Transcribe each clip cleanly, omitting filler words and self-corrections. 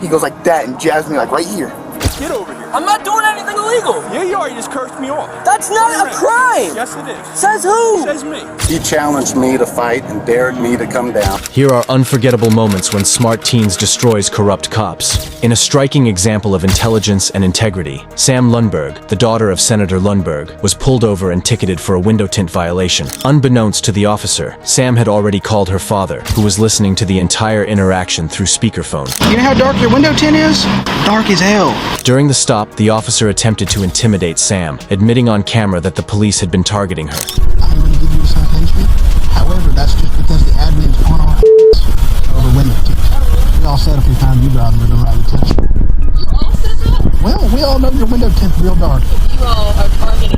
He goes like that and jabs me like right here. Get over here. I'm not doing anything illegal. Yeah, you are. You just cursed me off. That's not a crime. Yes, it is. Says who? Says me. He challenged me to fight and dared me to come down. Here are unforgettable moments when smart teens destroys corrupt cops. In a striking example of intelligence and integrity, Sam Lundberg, the daughter of Senator Lundberg, was pulled over and ticketed for a window tint violation. Unbeknownst to the officer, Sam had already called her father, who was listening to the entire interaction through speakerphone. You know how dark your window tint is? Dark as hell. During the stop, the officer attempted to intimidate Sam, admitting on camera that the police had been targeting her. I'm going to give you a citation. However, that's just because the admin's on our over window tints. We all set up your time you drive with the right attention. You all said that? Well, we all know your window tint's real dark. You all are targeting me.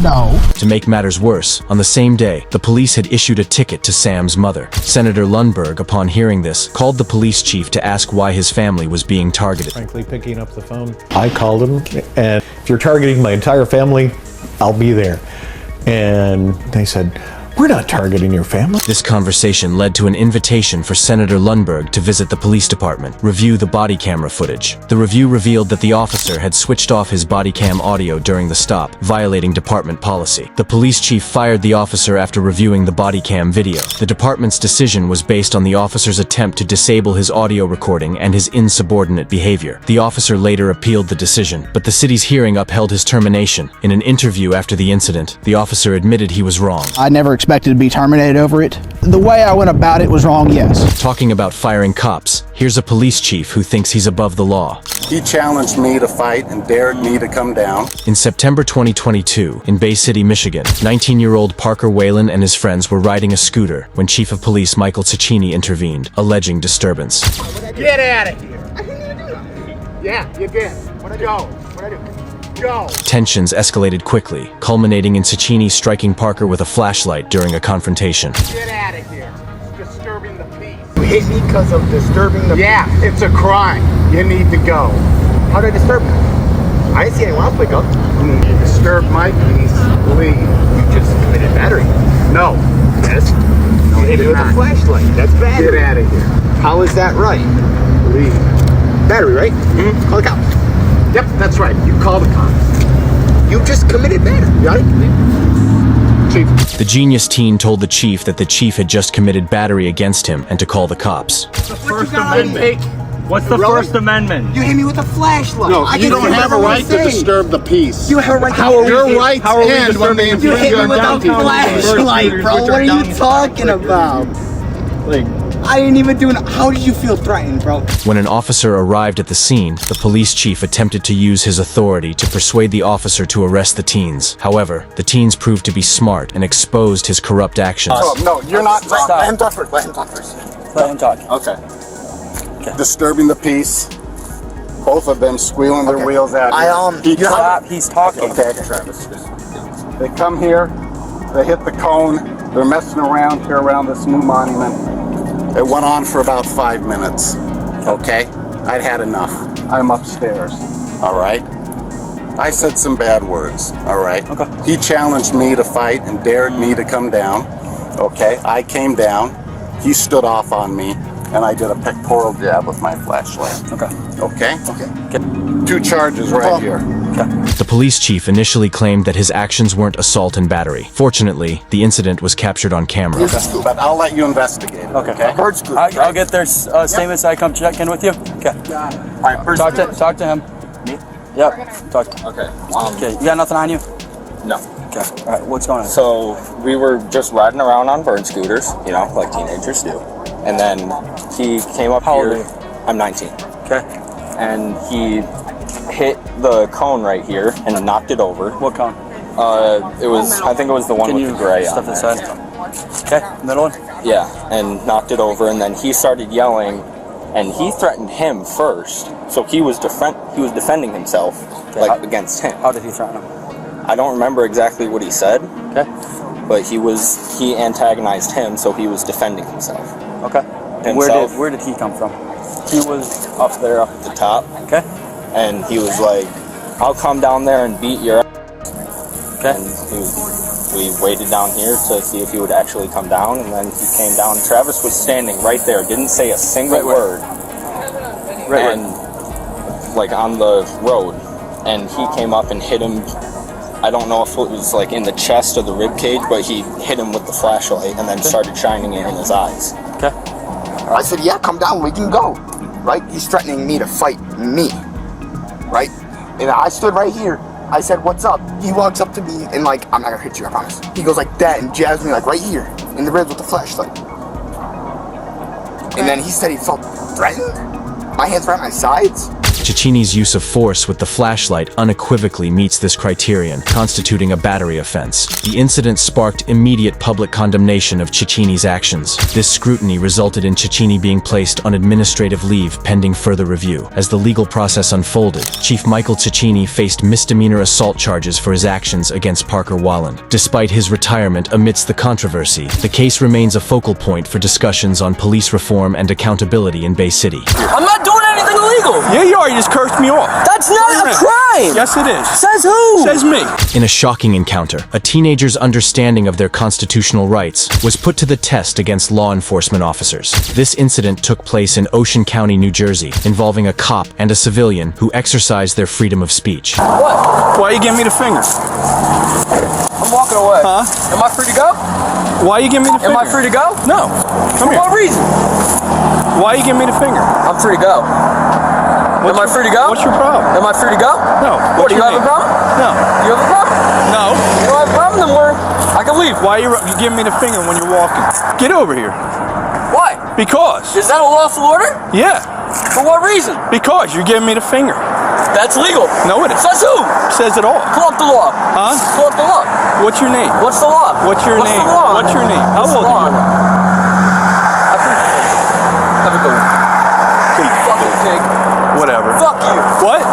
No. To make matters worse, on the same day, the police had issued a ticket to Sam's mother. Senator Lundberg, upon hearing this, called the police chief to ask why his family was being targeted. Frankly, picking up the phone, I called him, and if you're targeting my entire family, I'll be there. And they said, we're not targeting your family. This conversation led to an invitation for Senator Lundberg to visit the police department, review the body camera footage. The review revealed that the officer had switched off his body cam audio during the stop, violating department policy. The police chief fired the officer after reviewing the body cam video. The department's decision was based on the officer's attempt to disable his audio recording and his insubordinate behavior. The officer later appealed the decision, but the city's hearing upheld his termination. In an interview after the incident, the officer admitted he was wrong. I never expected to be terminated over it. The way I went about it was wrong, yes. Talking about firing cops, here's a police chief who thinks he's above the law. He challenged me to fight and dared me to come down. In September 2022, in Bay City, Michigan, 19-year-old Parker Whalen and his friends were riding a scooter when Chief of Police Michael Ciccini intervened, alleging disturbance. Get out of here. I didn't even do that. Yeah, you did. What'd I do? What'd I do? Go. Tensions escalated quickly, culminating in Ciccini striking Parker with a flashlight during a confrontation. Get out of here. It's disturbing the peace. You hit me because of disturbing the peace? Yeah, it's a crime. You need to go. How did I disturb you? I didn't see anyone else wake up. You disturbed my peace. Leave. You just committed battery. No. Yes. No, you hit me with a flashlight. That's bad. Get out of here. How is that right? Leave. Battery, right? Mm-hmm. Call the cops. Yep, that's right. You call the cops. You just committed battery. You got it? Chief. The genius teen told the chief that the chief had just committed battery against him and to call the cops. The First Amendment. What's the First Amendment? You hit me with a flashlight. No, you don't have a right to disturb the peace. You have a right to Your rights end when they You hit me with a flashlight, bro. What are you talking about? I didn't even do it. How did you feel threatened, bro? When an officer arrived at the scene, the police chief attempted to use his authority to persuade the officer to arrest the teens. However, the teens proved to be smart and exposed his corrupt actions. No, you're not. Let him talk first. Let him talk first. Let him talk. Okay. Disturbing the peace. Both of them squealing their wheels at me. He's talking. Okay, Travis. They come here. They hit the cone. They're messing around here around this new monument. It went on for about 5 minutes, okay? I'd had enough. I'm upstairs, all right? I said some bad words, all right? Okay. He challenged me to fight and dared me to come down, okay? I came down, he stood off on me, and I did a pectoral jab with my flashlight. Okay? Okay? 2 charges right here. The police chief initially claimed that his actions weren't assault and battery. Fortunately, the incident was captured on camera. But I'll let you investigate it, okay? I'll get their statements. I come check in with you. Okay. All right, Talk to him. Me? Yep. Talk to him. Okay. Okay. You got nothing on you? No. Okay. All right. What's going on? So we were just riding around on burn scooters, you know, like teenagers do. And then he came up How here. old are you? I'm 19. Okay. And he hit the cone right here and knocked it over. What cone? I think it was the one with the gray on Step there. aside. Okay. Middle one. Yeah, and knocked it over, and then he started yelling, and he threatened him first. So he was defending himself, against him. How did he threaten him? I don't remember exactly what he said. Okay. But he antagonized him, so he was defending himself. Okay. Where did he come from? He was up there, up at the top. Okay. And he was like, I'll come down there and beat your ass. Okay. And we waited down here to see if he would actually come down, and then he came down. Travis was standing right there, didn't say a single word. and like on the road, and he came up and hit him. I don't know if it was like in the chest or the rib cage, but he hit him with the flashlight and then started shining it in his eyes. Okay. I said, yeah, come down, we can go. Right? He's threatening me to fight me. Right? And I stood right here. I said, what's up? He walks up to me and like, I'm not gonna hit you, I promise. He goes like that and jabs me like right here in the ribs with the flashlight. And then he said he felt threatened. My hands were at my sides. Cecchini's use of force with the flashlight unequivocally meets this criterion, constituting a battery offense. The incident sparked immediate public condemnation of Cecchini's actions. This scrutiny resulted in Cecchini being placed on administrative leave pending further review. As the legal process unfolded, Chief Michael Cecchini faced misdemeanor assault charges for his actions against Parker Wallen. Despite his retirement amidst the controversy, the case remains a focal point for discussions on police reform and accountability in Bay City. I'm not doing anything illegal. Yeah, you are. You just cursed me off. That's not a crime. Yes, it is. Says who? Says me. In a shocking encounter, a teenager's understanding of their constitutional rights was put to the test against law enforcement officers. This incident took place in Ocean County, New Jersey, involving a cop and a civilian who exercised their freedom of speech. What? Why you giving me the finger? I'm walking away. Huh? Am I free to go? Why you giving me the finger? Am I free to go? No. Come here. For what reason? Why you giving me the finger? I'm free to go. Am I free to go? What's your problem? Am I free to go? No. What, do you have a problem? No. Do you have a problem? No. You don't have a problem, then I can leave. Why you giving me the finger when you're walking? Get over here. Why? Because. Is that a lawful order? Yeah. For what reason? Because you're giving me the finger. That's legal. No, it is. Says who? Says it all. Pull up the law. Huh? Pull up the law. What's your name? What's the law? What's your name? The law? What's your name? How What's old the law? are you? I appreciate it. Have a good one. Fucking pig. Whatever. Fuck you. What?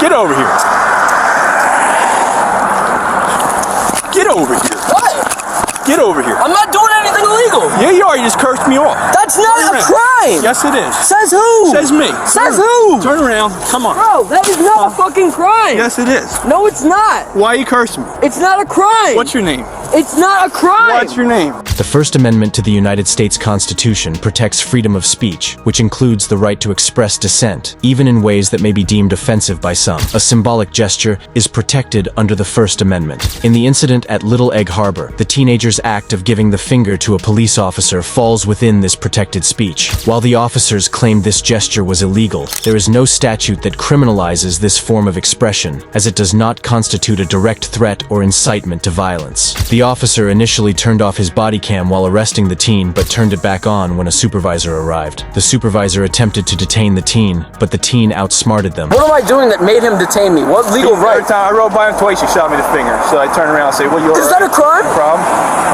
Get over here. Get over here. What? Get over here. I'm not doing anything illegal. Yeah, you are. You just cursed me off. That's not a crime. Yes, it is. Says who? Says me. Says who? Turn around. Come on. Bro, that is not a fucking crime. Yes, it is. No, it's not. Why you cursing me? It's not a crime. What's your name? It's not a crime. What's your name? The First Amendment to the United States Constitution protects freedom of speech, which includes the right to express dissent, even in ways that may be deemed offensive by some. A symbolic gesture is protected under the First Amendment. In the incident at Little Egg Harbor, the teenager's act of giving the finger to a police officer falls within this protected speech. While the officers claimed this gesture was illegal, there is no statute that criminalizes this form of expression, as it does not constitute a direct threat or incitement to violence. The officer initially turned off his body cam while arresting the teen, but turned it back on when a supervisor arrived. The supervisor attempted to detain the teen, but the teen outsmarted them. What am I doing that made him detain me? What legal right? Every time I rode by him twice, he shot me the finger. So I turned around and said, "Well, you Is that a crime? problem?"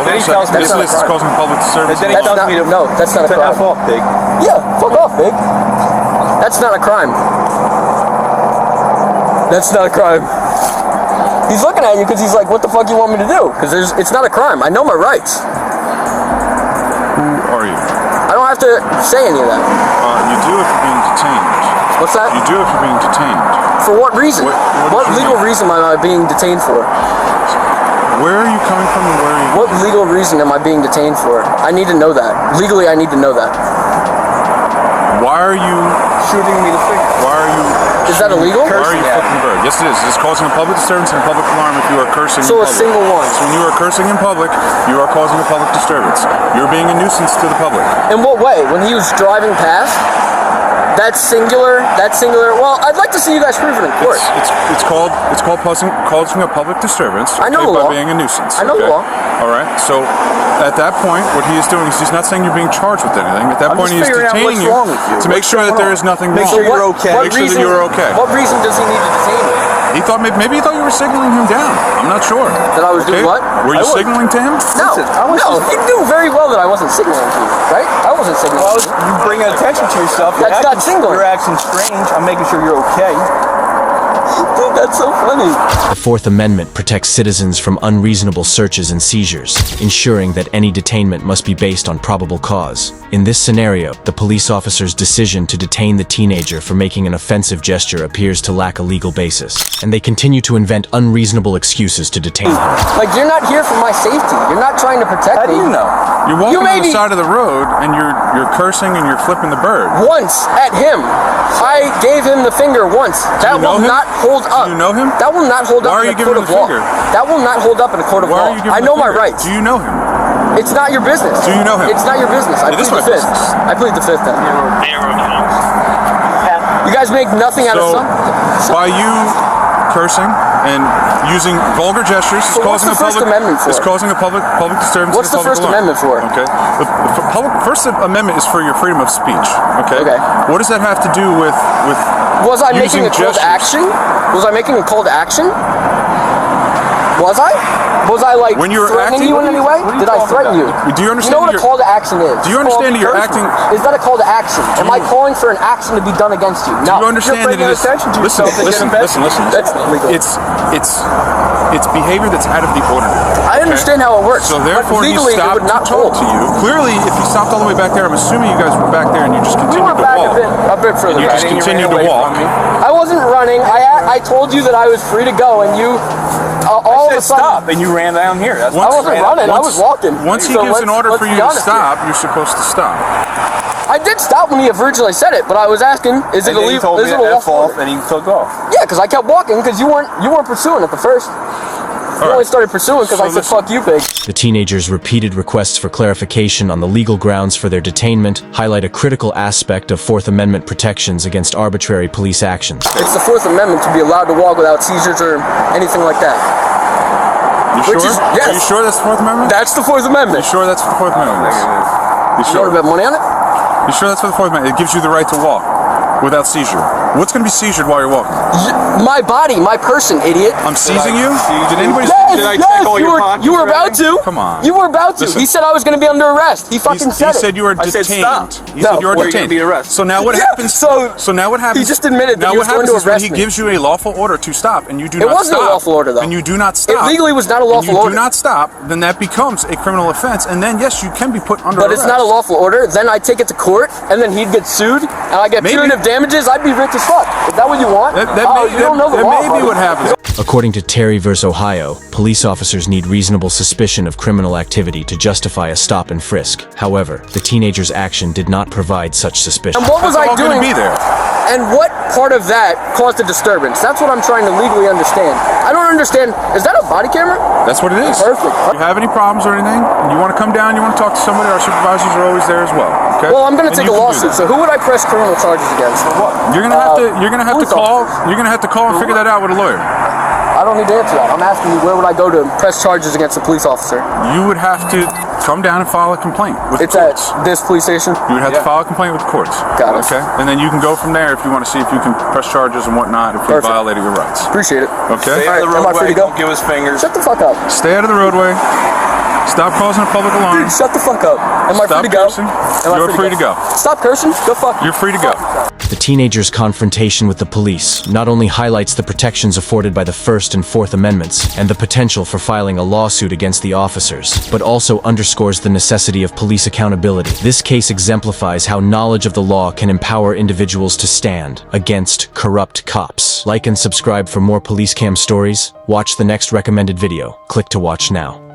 Then he tells me That's not a crime. causing public disturbance. Then he That's tells not, me to no, that's not a crime. F off, pig. Yeah, fuck off, big. That's not a crime. That's not a crime. He's looking at you because he's like, what the fuck you want me to do? Because it's not a crime. I know my rights. Who are you? I don't have to say any of that. You do if you're being detained. What's that? You do if you're being detained. For what reason? What legal reason am I being detained for? Where are you coming from and where are you? What legal reason am I being detained for? I need to know that. Legally, I need to know that. Why are you shooting me the finger? Why are you? Is that illegal? Why are you flipping the bird? Yes, it is. It's causing a public disturbance and a public alarm if you are cursing in So public. a single one. So when you are cursing in public, you are causing a public disturbance. You're being a nuisance to the public. In what way? When he was driving past? That's singular. Well, I'd like to see you guys prove it in court. It's called causing a public disturbance. I know the by law. being a nuisance. I know the law. All right. So at that point, what he is doing is he's not saying you're being charged with anything. At that point, he is detaining you to make sure that there is nothing wrong. Make sure you're okay. Make sure that you're okay. What reason does he need to detain me? He thought maybe he thought you were signaling him down. I'm not sure. That I was doing what? Were you signaling to him? No. No. He knew very well that I wasn't signaling to you, right? I wasn't signaling. Well, you bring attention to yourself. That's not signaling. You're acting strange. I'm making sure you're okay. Dude, that's so funny. The Fourth Amendment protects citizens from unreasonable searches and seizures, ensuring that any detainment must be based on probable cause. In this scenario, the police officer's decision to detain the teenager for making an offensive gesture appears to lack a legal basis, and they continue to invent unreasonable excuses to detain him. Like, you're not here for my safety. You're not trying to protect me. How do you know? You're walking on the side of the road and you're cursing and you're flipping the bird. Once at him. I gave him the finger once. That will not hold up. Do you know him? That will not hold up in a court of law. That will not hold up in a court of law. I know my rights. Do you know him? It's not your business. Do you know him? It's not your business. I plead the fifth. I plead the fifth then. You guys make nothing out of something. By you cursing and using vulgar gestures, so what's the First Amendment for? It's causing a public disturbance. What's the First Amendment for? Okay. The First Amendment is for your freedom of speech. Okay. What does that have to do with Was I making a call to action? Was I making a call to action? Was I? Was I like threatening you in any way? Did I threaten you? Do you understand? You know what a call to action is? Do you understand that you're acting? Is that a call to action? Am I calling for an action to be done against you? No. Do you understand that it is? Listen. That's illegal. It's behavior that's out of the ordinary. I understand how it works. So therefore, he legally, stopped it would not to talk to you. Clearly, if he stopped all the way back there, I'm assuming you guys were back there and you just continued to walk. A bit further. And you just continued to walk. I wasn't running. I told you that I was free to go, and you. All of a sudden, stop, and you ran down here. I wasn't running. I was walking. Once he gives an order for you to stop, you're supposed to stop. I did stop when he originally said it, but I was asking, is it illegal? Is it a lawful? And he took off. Yeah, because I kept walking because you weren't pursuing at the first. You only started pursuing because I said, "Fuck you, pig." The teenagers' repeated requests for clarification on the legal grounds for their detainment highlight a critical aspect of Fourth Amendment protections against arbitrary police actions. It's the Fourth Amendment to be allowed to walk without seizures or anything like that. You sure? Yes. Are you sure that's the Fourth Amendment? That's the Fourth Amendment. You sure that's the Fourth Amendment? You sure? You want to bet money on it? You sure that's for the Fourth Amendment? It gives you the right to walk without seizure. What's going to be seizured while you're walking? My body, my person, idiot. I'm seizing you? Did anybody? Did I check all your pockets? You were about to. Come on. You were about to. Listen. He said I was going to be under arrest. He fucking said it. He said you were detained. He said you were detained. So now what happens? So now what happens? He just admitted that he was going to arrest me. He gives you a lawful order to stop, and you do not stop. It wasn't a lawful order, though. And you do not stop. It legally was not a lawful order. You do not stop, then that becomes a criminal offense, and then yes, you can be put under arrest. But it's not a lawful order. Then I take it to court, and then he'd get sued, and I get punitive damages. I'd be rich as fuck. Is that what you want? You don't know the law. That may be what happens. According to Terry v. Ohio, police officers need reasonable suspicion of criminal activity to justify a stop and frisk. However, the teenager's action did not provide such suspicion. And what was I doing? And what part of that caused a disturbance? That's what I'm trying to legally understand. I don't understand. Is that a body camera? That's what it is. Perfect. If you have any problems or anything, and you want to come down, you want to talk to somebody, our supervisors are always there as well. Okay? Well, I'm going to take a lawsuit. So who would I press criminal charges against? For what? You're going to have to. You're going to have to call. You're going to have to call and figure that out with a lawyer. I don't need to answer that. I'm asking you, where would I go to press charges against a police officer? You would have to come down and file a complaint with the courts. At this police station? You would have to file a complaint with the courts. Got it. Okay? And then you can go from there if you want to see if you can press charges and whatnot if you violated your rights. Appreciate it. Okay? Stay out of the roadway, am I free to go? Don't give us fingers. Shut the fuck up. Stay out of the roadway. Stop causing a public alarm. Dude, shut the fuck up. Am I free to go? You're free to go. Stop cursing. Go fuck. You're free to go. The teenager's confrontation with the police not only highlights the protections afforded by the First and Fourth Amendments and the potential for filing a lawsuit against the officers, but also underscores the necessity of police accountability. This case exemplifies how knowledge of the law can empower individuals to stand against corrupt cops. Like and subscribe for more police cam stories. Watch the next recommended video. Click to watch now.